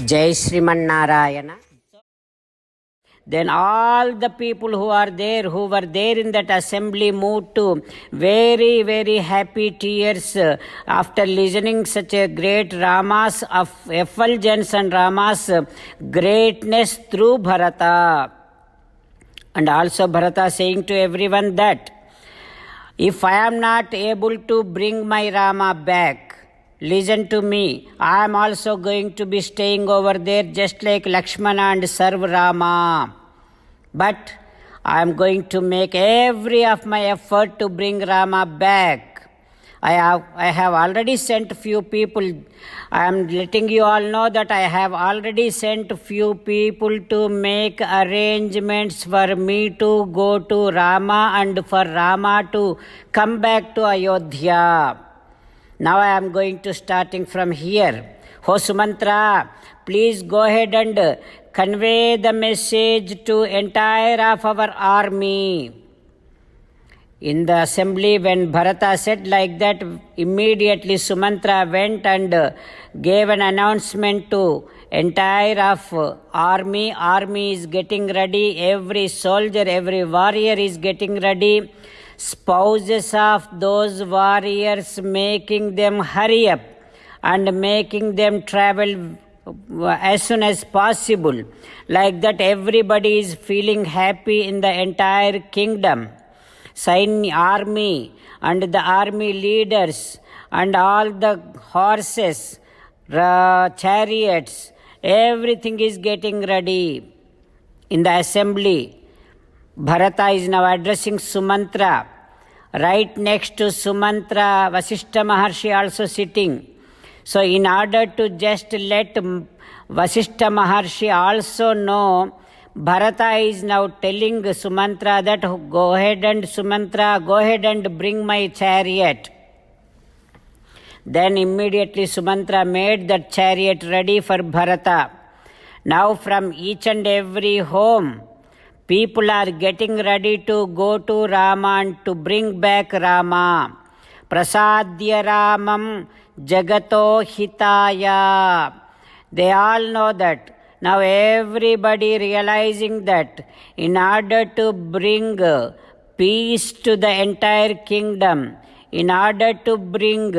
Jai Sriman Narayana. Then all the people who were there in that assembly, moved to very, very happy tears after listening such a great Rama's of effulgence and Rama's greatness through Bharata. And also Bharata saying to everyone that if I am not able to bring my Rama back, listen to me, I am also going to be staying over there just like Lakshmana and serve Rama. But I am going to make every of my effort to bring Rama back. I have already sent few people. I am letting you all know that I have already sent few people to make arrangements for me to go to Rama and for Rama to come back to Ayodhya. Now I am going to starting from here. Ho Sumantra, please go ahead and convey the message to entire of our army. In the assembly, when Bharata said like that, immediately Sumantra went and gave an announcement to entire of army. Army is getting ready. Every soldier, every warrior is getting ready. Spouses of those warriors making them hurry up and making them travel as soon as possible. Like that, everybody is feeling happy in the entire kingdom. Army and the army leaders and all the horses, chariots, everything is getting ready. In the assembly, Bharata is now addressing Sumantra. Right next to Sumantra, Vasishtha Maharshi also sitting. So in order to just let Vasishtha Maharshi also know, Bharata is now telling Sumantra that go ahead and bring my chariot. Then immediately Sumantra made that chariot ready for Bharata. Now from each and every home, people are getting ready to go to Rama and to bring back Rama. Prasadya Ramam Jagato Hitaya. They all know that. Now everybody realizing that in order to bring peace to the entire kingdom, in order to bring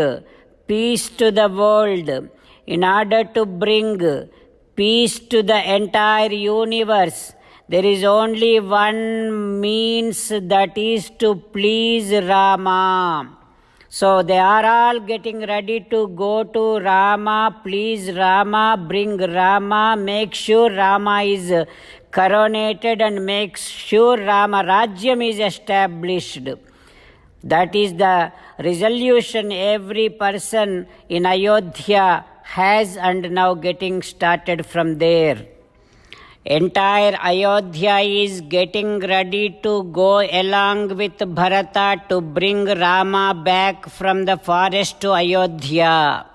peace to the world, in order to bring peace to the entire universe, there is only one means, that is to please Rama. So they are all getting ready to go to Rama, please Rama, bring Rama, make sure Rama is coronated and make sure Rama Rajyam is established. That is the resolution every person in Ayodhya has, and now getting started from there. Entire Ayodhya is getting ready to go along with Bharata to bring Rama back from the forest to Ayodhya.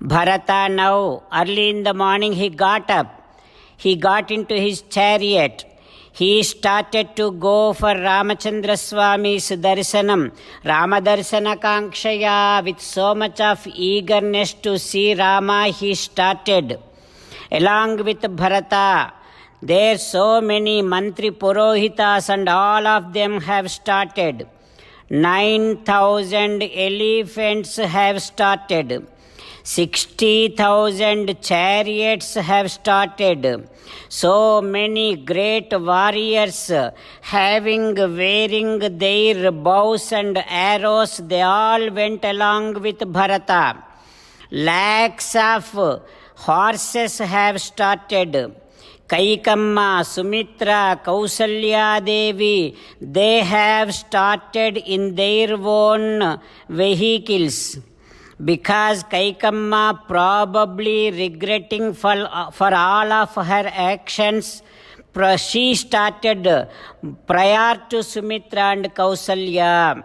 Bharata now, early in the morning, he got up. He got into his chariot. He started to go for Ramachandra Swami's darshanam. Rama darshana kankshaya, with so much of eagerness to see Rama, he started. Along with Bharata, there so many mantri purohitas and all of them have started. 9,000 elephants have started. 60,000 chariots have started. So many great warriors wearing their bows and arrows, they all went along with Bharata. Lakhs of horses have started. Kaikamma, Sumitra, Kausalya Devi, they have started in their own vehicles. Because Kaikamma probably regretting for all of her actions, she started prior to Sumitra and Kausalya.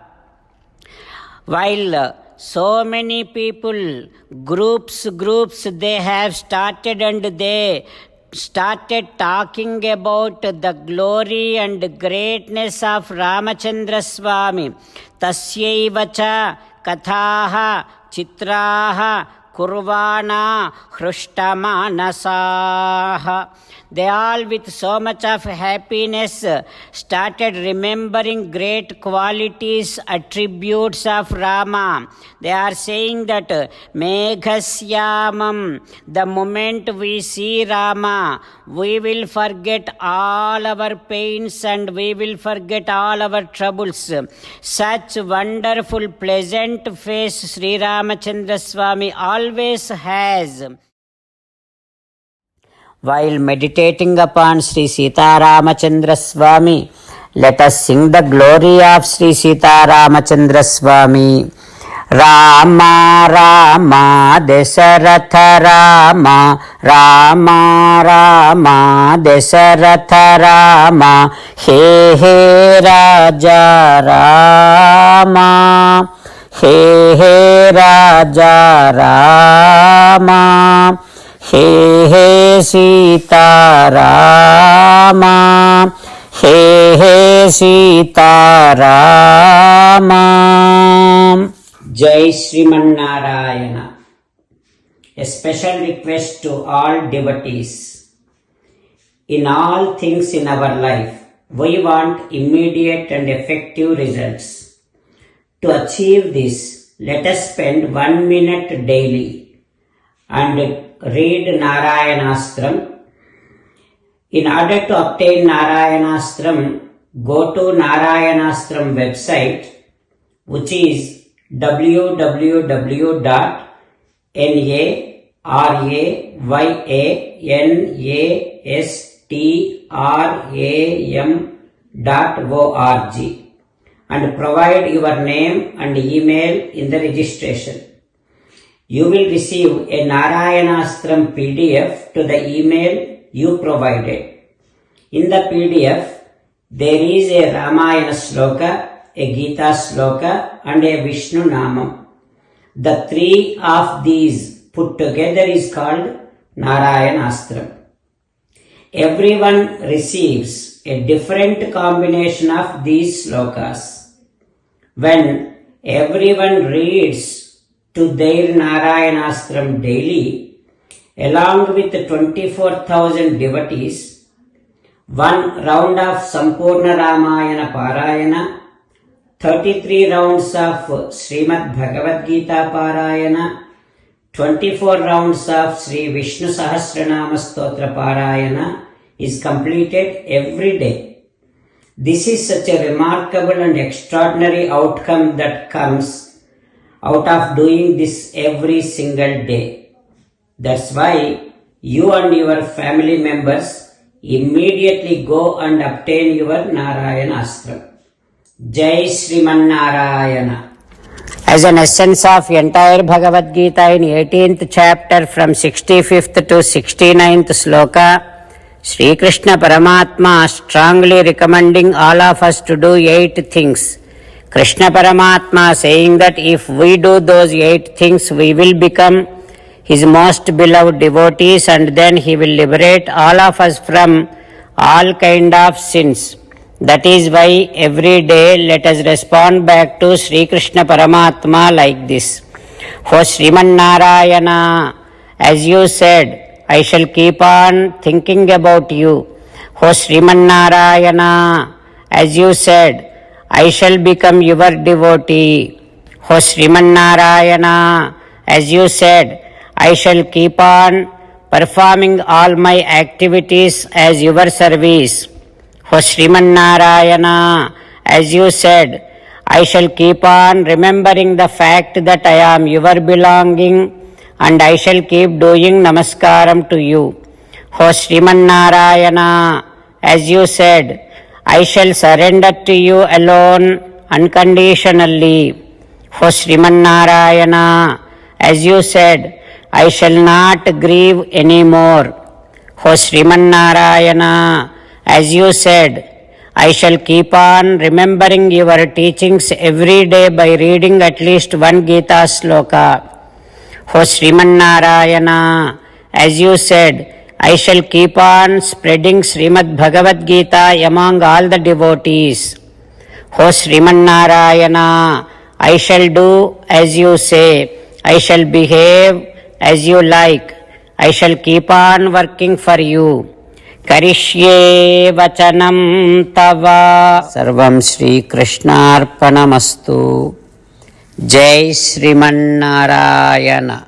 While so many people, groups, they have started and they started talking about the glory and greatness of Ramachandra Swami. Tasyaivacha kathaha chitraha kurvana hrushtamanasaha. They all with so much of happiness started remembering great qualities, attributes of Rama. They are saying that Meghasyamam, the moment we see Rama, we will forget all our pains and we will forget all our troubles. Such wonderful, pleasant face Sri Ramachandra Swami always has. While meditating upon Sri Sita Ramachandra Swami, let us sing the glory of Sri Sita Ramachandra Swami. Rama Rama Dasaratha Rama, Rama Rama Dasaratha Rama, He He Raja Rama, He He Raja Rama, He He Sita Rama, He He Sita Rama. Jai Sriman Narayana. A special request to all devotees. In all things in our life, we want immediate and effective results. To achieve this, let us spend 1 minute daily and read Narayanastram. In order to obtain Narayanastram, go to Narayanastram website, which is www.narayanastram.org and provide your name and email in the registration. You will receive a Narayanastram PDF to the email you provided. In the PDF, there is a Ramayana Sloka, a Gita Sloka and a Vishnu Namam. The three of these put together is called Narayanastram. Everyone receives a different combination of these slokas. When everyone reads to their Narayanastram daily, along with 24,000 devotees, one round of Sampurna Ramayana Parayana, 33 rounds of Srimad Bhagavad Gita Parayana, 24 rounds of Sri Vishnu Sahasranama Stotra Parayana is completed every day. This is such a remarkable and extraordinary outcome that comes out of doing this every single day. That's why you and your family members immediately go and obtain your Narayanastram. Jai Sriman Narayana. As an essence of entire Bhagavad Gita in 18th chapter from 65th to 69th sloka, Sri Krishna Paramatma strongly recommending all of us to do 8 things. Krishna Paramatma saying that if we do those 8 things, we will become His most beloved devotees and then He will liberate all of us from all kind of sins. That is why every day let us respond back to Sri Krishna Paramatma like this. O Sriman Narayana, as you said, I shall keep on thinking about you. O Sriman Narayana, as you said, I shall become your devotee. O Sriman Narayana, as you said, I shall keep on performing all my activities as your service. O Sriman Narayana, as you said, I shall keep on remembering the fact that I am your belonging and I shall keep doing namaskaram to you. O Sriman Narayana, as you said, I shall surrender to you alone unconditionally. O Sriman Narayana, as you said, I shall not grieve anymore. O Sriman Narayana, as you said, I shall keep on remembering your teachings every day by reading at least 1 Gita sloka. O Sriman Narayana, as you said, I shall keep on spreading Srimad Bhagavad Gita among all the devotees. O Sriman Narayana, I shall do as you say. I shall behave as you like. I shall keep on working for you. Karishye vachanam tava. Sarvam Shri Krishnarpanamastu. Jai Sriman Narayana.